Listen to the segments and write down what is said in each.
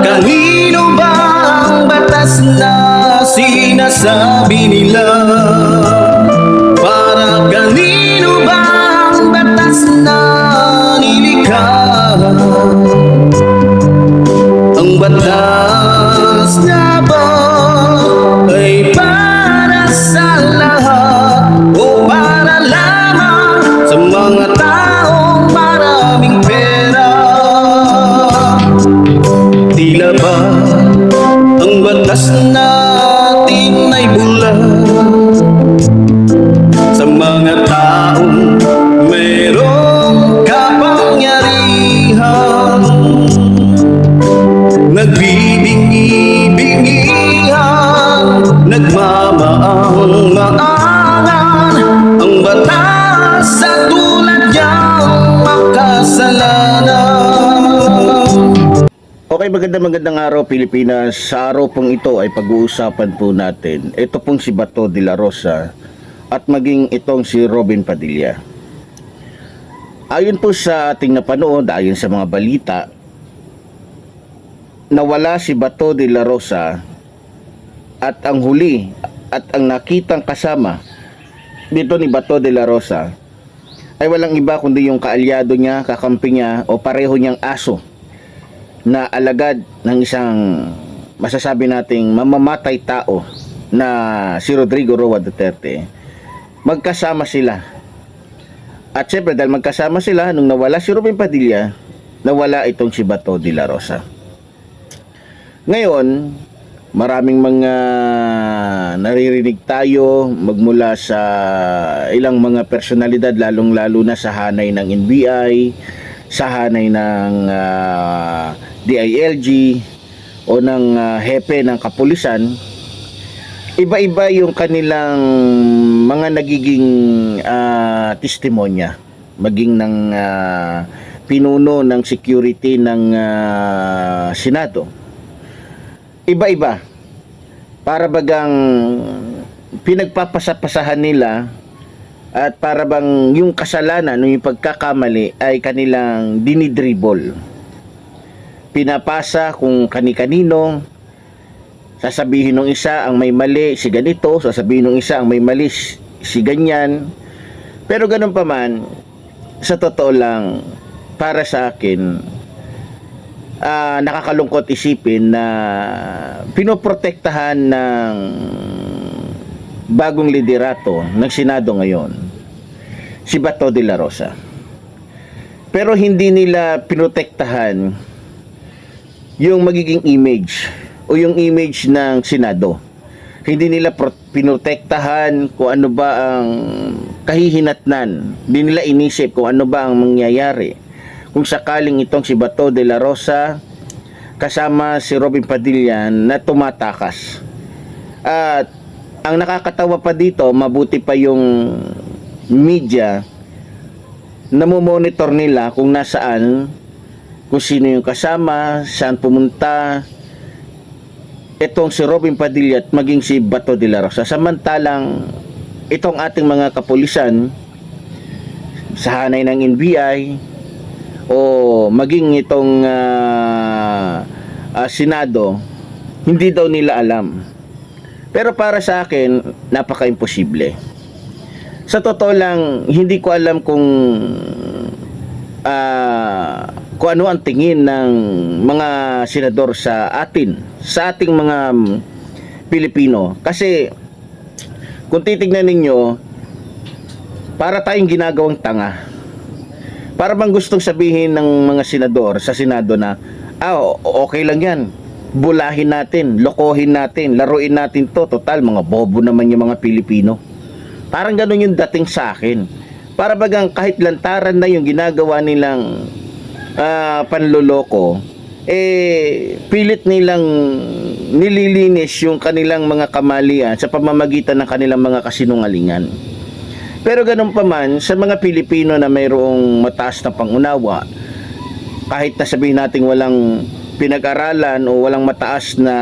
kanino ba ang batas na sinasabi nila? Para kanino ba ang batas na nilikha? Ang batas nga ba ay para sa lahat o para lamang sa mga taong maraming pera? Tila ba ang batas natin ay bulag sa mga taong mayroong kapangyarihan, nagbibingi-bingihan, nagmamaang-maangan ang batas sa tulad niyang makasalanan. Okay, magandang araw Pilipinas. Sa araw pong ito ay pag-uusapan po natin ito pong si Bato de la Rosa at maging itong si Robin Padilla. Ayon po sa ating napanood, ayon sa mga balita, nawala si Bato de la Rosa at ang huli at ang nakitang kasama dito ni Bato de la Rosa ay walang iba kundi yung kaalyado niya, kakampi niya o pareho niyang aso na alagad ng isang masasabi nating mamamatay tao na si Rodrigo Roa Duterte. Magkasama sila. At syempre dahil magkasama sila, nung nawala si Robin Padilla, nawala itong si Bato de la Rosa. Ngayon, maraming mga naririnig tayo magmula sa ilang mga personalidad, lalong-lalo na sa hanay ng NBI, sa hanay ng DILG o ng hepe ng kapulisan. Iba-iba yung kanilang mga nagiging testimonya, maging ng pinuno ng security ng Senado. Iba-iba, para bagang pinagpapasapasahan nila at para bang yung kasalanan o yung pagkakamali ay kanilang dinidribble. Pinapasa kung kani-kanino, sasabihin ng isa ang may mali si ganito, sasabihin ng isa ang may mali si ganyan. Pero ganun pa man, sa totoo lang, para sa akin, nakakalungkot isipin na pinoprotektahan ng bagong liderato ng Senado ngayon si Bato de la Rosa. Pero hindi nila pinotektahan yung magiging image o yung image ng Senado. Hindi nila pinotektahan kung ano ba ang kahihinatnan. Hindi nila inisip kung ano ba ang mangyayari kung sakaling itong si Bato de la Rosa kasama si Robin Padilla na tumatakas. At ang nakakatawa pa dito, mabuti pa yung media na monitor nila kung nasaan, kung sino yung kasama, saan pumunta itong si Robin Padilla at maging si Bato de la Rosa. Samantalang itong ating mga kapulisan sa hanay ng NBI o maging itong Senado, hindi daw nila alam. Pero para sa akin, napaka-imposible. Sa totoo lang, hindi ko alam kung ano ang tingin ng mga senador sa atin, sa ating mga Pilipino. Kasi kung titignan ninyo, para tayong ginagawang tanga. Para bang gustong sabihin ng mga senador sa Senado na okay lang yan, bulahin natin, lokohin natin, laruin natin to, total mga bobo naman yung mga Pilipino. Parang ganun yung dating sa akin. Para bagang kahit lantaran na yung ginagawa nilang panloloko, pilit nilang nililinis yung kanilang mga kamalian sa pamamagitan ng kanilang mga kasinungalingan. Pero ganun pa man, sa mga Pilipino na mayroong mataas na pangunawa, kahit na sabihin natin walang pinag-aralan o walang mataas na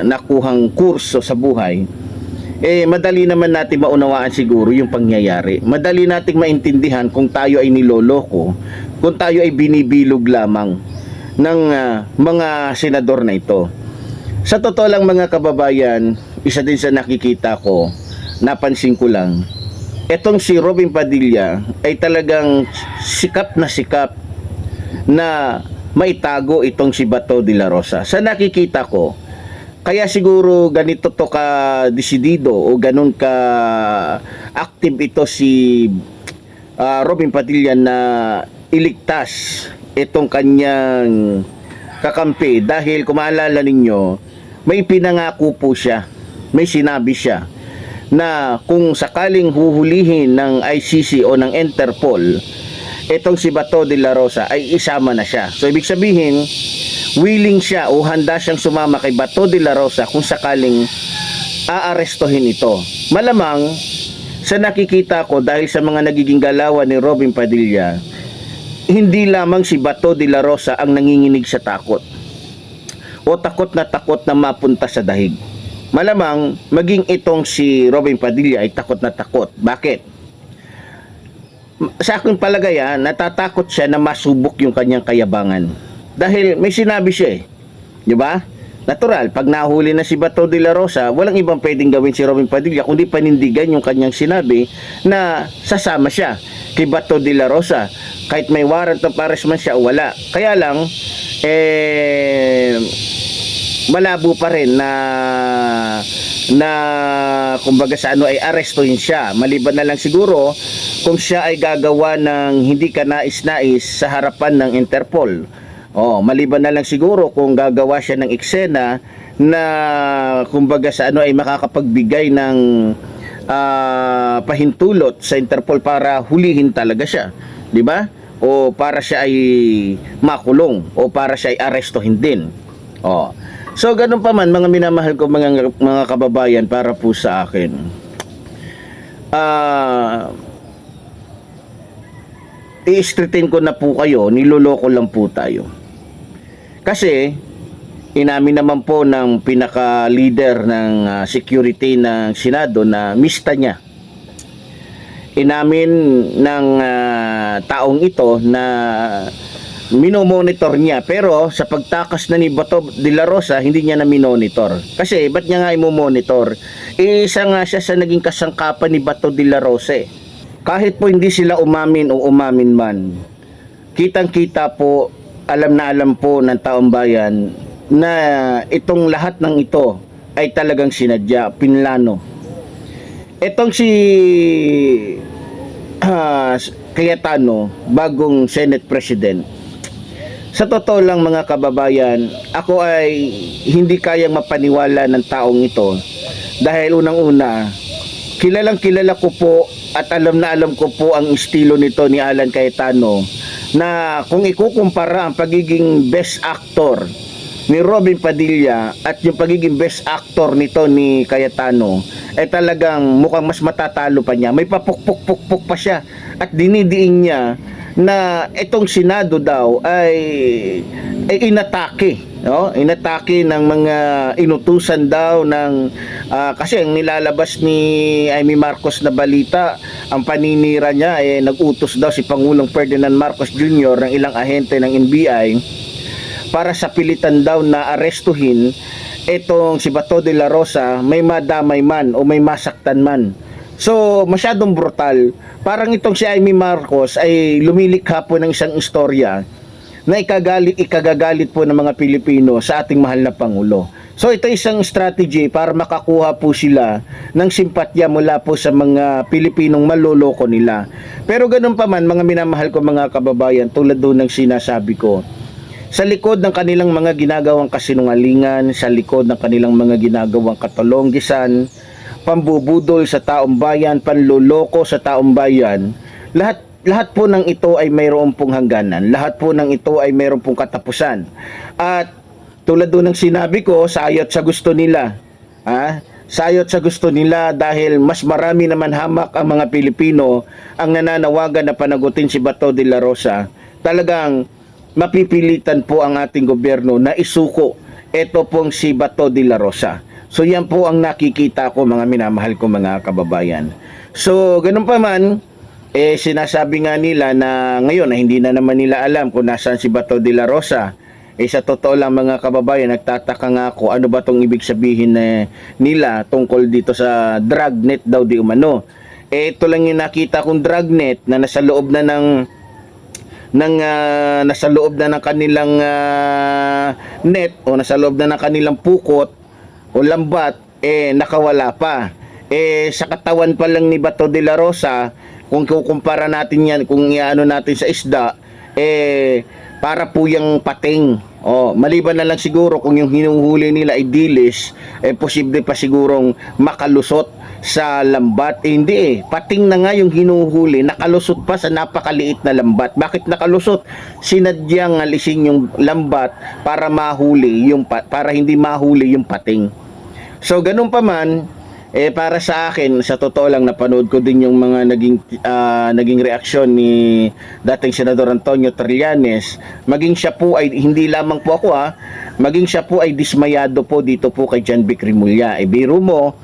nakuhang kurso sa buhay, madali naman natin maunawaan siguro yung pangyayari. Madali nating maintindihan kung tayo ay niloloko, kung tayo ay binibilog lamang ng mga senador na ito. Sa totoo lang mga kababayan, isa din sa nakikita ko, napansin ko lang, etong si Robin Padilla ay talagang sikap na maitago itong si Bato de la Rosa. Sa nakikita ko, kaya siguro ganito to ka desidido o ganun ka active ito si Robin Padilla na iligtas itong kanyang kakampi dahil kung maalala ninyo, may pinangako po siya, may sinabi siya na kung sakaling huhulihin ng ICC o ng Interpol itong si Bato de la Rosa ay isama na siya. So ibig sabihin, willing siya o handa siyang sumama kay Bato de la Rosa kung sakaling aarestohin ito. Malamang sa nakikita ko dahil sa mga nagiging galawan ni Robin Padilla, hindi lamang si Bato de la Rosa ang nanginginig sa takot o takot na mapunta sa dahig. Malamang maging itong si Robin Padilla ay takot na takot. Bakit? Sa aking palagay, natatakot siya na masubok yung kanyang kayabangan. Dahil may sinabi siya di ba? Natural, pag nahuli na si Bato de la Rosa, walang ibang pwedeng gawin si Robin Padilla kundi panindigan yung kanyang sinabi na sasama siya kay Bato de la Rosa. Kahit may warrant of arrest man siya o wala. Kaya lang, malabo pa rin na kumbaga sa ay arestuhin siya. Maliban na lang siguro kung siya ay gagawa ng hindi ka nais-nais sa harapan ng Interpol. Maliban na lang siguro kung gagawa siya ng eksena na kumbaga sa ay makakapagbigay ng pahintulot sa Interpol para hulihin talaga siya, di ba? O para siya ay makulong o para siya ay arestuhin din. So ganun pa man mga minamahal ko mga kababayan, para po sa akin. I-straighten ko na po kayo, niloloko lang po tayo. Kasi inamin naman po ng pinaka-leader ng security ng Senado na mista niya. Inamin ng taong ito na minomonitor niya, pero sa pagtakas na ni Bato de la Rosa hindi niya na minonitor. Kasi ba't niya nga i-monitor? Isa nga siya sa naging kasangkapan ni Bato de la Rosa. Kahit po hindi sila umamin o umamin man, kitang-kita po, alam na alam po ng taong bayan na itong lahat ng ito ay talagang sinadya, pinlano. Itong si Cayetano, bagong Senate President, sa totoo lang mga kababayan, ako ay hindi kayang mapaniwala ng taong ito dahil unang-una, kilalang kilala ko po at alam na alam ko po ang estilo nito ni Alan Cayetano, na kung ikukumpara ang pagiging best actor ni Robin Padilla at yung pagiging best actor nito ni Cayetano, ay talagang mukhang mas matatalo pa niya. May papukpuk-pukpuk pa siya at dinidiin niya na itong Senado daw ay inatake, inatake ng mga inutusan daw ng kasi ang nilalabas ni Amy Marcos na balita, ang paninira niya nag-utos daw si Pangulong Ferdinand Marcos Jr. ng ilang ahente ng NBI para sa pilitan daw na arestuhin itong si Bato de la Rosa, may madamay man o may masaktan man. So, masyadong brutal. Parang itong si Amy Marcos ay lumilikha po ng isang istorya na ikagagalit po ng mga Pilipino sa ating mahal na Pangulo. So, ito isang strategy para makakuha po sila ng simpatya mula po sa mga Pilipinong maloloko nila. Pero ganun pa man, mga minamahal ko mga kababayan, tulad doon ng sinasabi ko, sa likod ng kanilang mga ginagawang kasinungalingan, sa likod ng kanilang mga ginagawang katolonggisan, pambubudol sa taong bayan, panloloko sa taong bayan, lahat po ng ito ay mayroon pong hangganan. Lahat po ng ito ay mayroon pong katapusan. At tulad doon ng sinabi ko, sayot sa gusto nila. Sayot sa gusto nila dahil mas marami naman hamak ang mga Pilipino ang nananawagan na panagutin si Bato de la Rosa. Talagang mapipilitan po ang ating gobyerno na isuko ito pong si Bato de la Rosa. So yan po ang nakikita ko mga minamahal ko mga kababayan. So ganun pa man, sinasabi nga nila na ngayon na hindi na naman nila alam kung nasaan si Bato de la Rosa. Sa totoo lang mga kababayan, nagtataka nga ako ano ba tong ibig sabihin nila tungkol dito sa dragnet daw di umano. Ito lang yung nakita kong dragnet na nasa loob na nasa loob na ng kanilang net o nasa loob na ng kanilang pukot o lambat, nakawala pa. Sa katawan pa lang ni Bato de la Rosa, kung kukumpara natin yan, kung iano natin sa isda, para po yung pating. Maliban na lang siguro kung yung hinuhuli nila ay dilis, posible pa sigurong makalusot sa lambat. Hindi pating na nga yung hinuhuli, nakalusot pa sa napakaliit na lambat. Bakit nakalusot? Sinadyang alisin yung lambat para mahuli para hindi mahuli yung pating. So ganun pa man, para sa akin, sa totoo lang napanood ko din yung mga naging reaksyon ni dating Senador Antonio Trillanes. Maging siya po ay hindi lamang po ako maging siya po ay dismayado po dito po kay John Vic Remulla. Biro mo,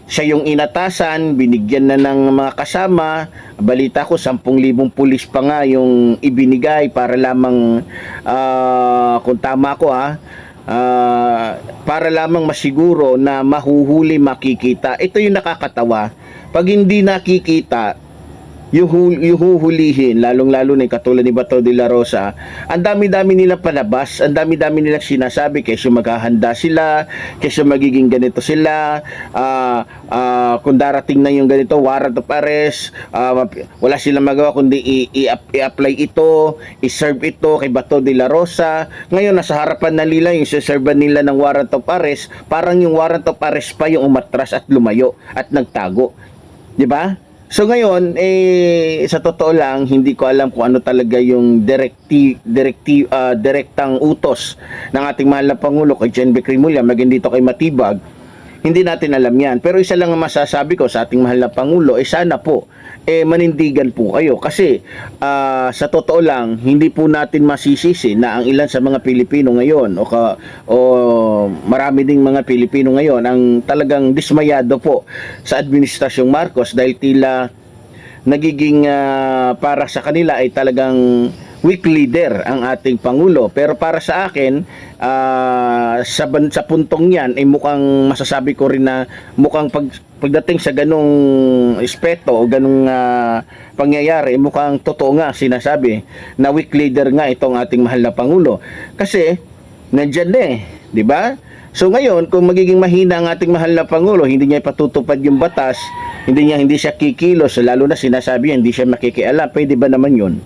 siya yung inatasan, binigyan na ng mga kasama. Balita ko 10,000 pulis pa nga yung ibinigay para lamang kung tama ko para lamang masiguro na mahuhuli, makikita. Ito yung nakakatawa. Pag hindi nakikita, yung huhulihin, lalong-lalo na katulad ni Bato de la Rosa, ang dami-dami nilang palabas, ang dami-dami nilang sinasabi, kesyo maghahanda sila, kesyo magiging ganito sila, kung darating na yung ganito, warrant of arrest, wala silang magawa kundi i-apply ito, i-serve ito kay Bato de la Rosa. Ngayon, nasa harapan na nila yung siserban nila ng warrant of arrest, parang yung warrant of arrest pa yung umatras at lumayo at nagtago. Di ba? So ngayon, sa totoo lang, hindi ko alam kung ano talaga yung direktang utos ng ating mahal na Pangulo kay John Vic Remulla, maging dito kay Matibag. Hindi natin alam yan. Pero isa lang ang masasabi ko sa ating mahal na Pangulo, sana po, manindigan po kayo. Kasi sa totoo lang, hindi po natin masisisi na ang ilan sa mga Pilipino ngayon o marami ding mga Pilipino ngayon ang talagang dismayado po sa Administrasyong Marcos dahil tila nagiging para sa kanila ay talagang weak leader ang ating Pangulo. Pero para sa akin, sa puntong yan, ay mukhang masasabi ko rin na mukhang pagdating sa ganong espeto o ganong pangyayari, mukhang totoo nga sinasabi na weak leader nga itong ating mahal na Pangulo. Kasi, nandyan di ba? So ngayon, kung magiging mahina ang ating mahal na Pangulo, hindi niya ipatutupad yung batas, hindi siya kikilos, lalo na sinasabi niya, hindi siya makikialam, pwede ba naman yun?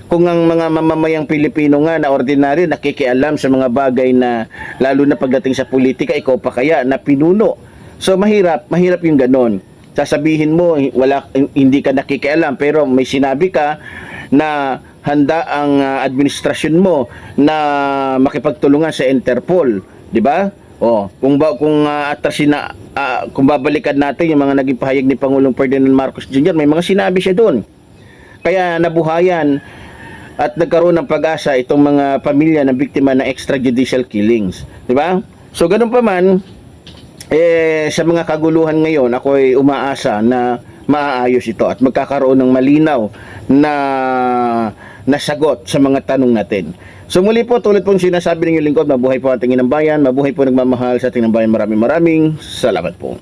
Kung ang mga mamamayang Pilipino nga na ordinaryo nakikialam sa mga bagay na lalo na pagdating sa politika, ikaw pa kaya na pinuno. So mahirap yung ganon. Sasabihin mo hindi ka nakikialam pero may sinabi ka na handa ang administrasyon mo na makipagtulungan sa Interpol, di ba? Kung babalikan natin yung mga naging pahayag ni Pangulong Ferdinand Marcos Jr., may mga sinabi siya doon. Kaya nabuhayan at nagkaroon ng pag-asa itong mga pamilya na biktima ng extrajudicial killings, di ba? So ganun pa man, sa mga kaguluhan ngayon, ako ay umaasa na maaayos ito at magkakaroon ng malinaw na sagot sa mga tanong natin. So muli po, tulad pong sinasabi ng inyong lingkod, mabuhay po ating inang bayan, mabuhay po nagmamahal sa ating inang bayan. Maraming salamat po.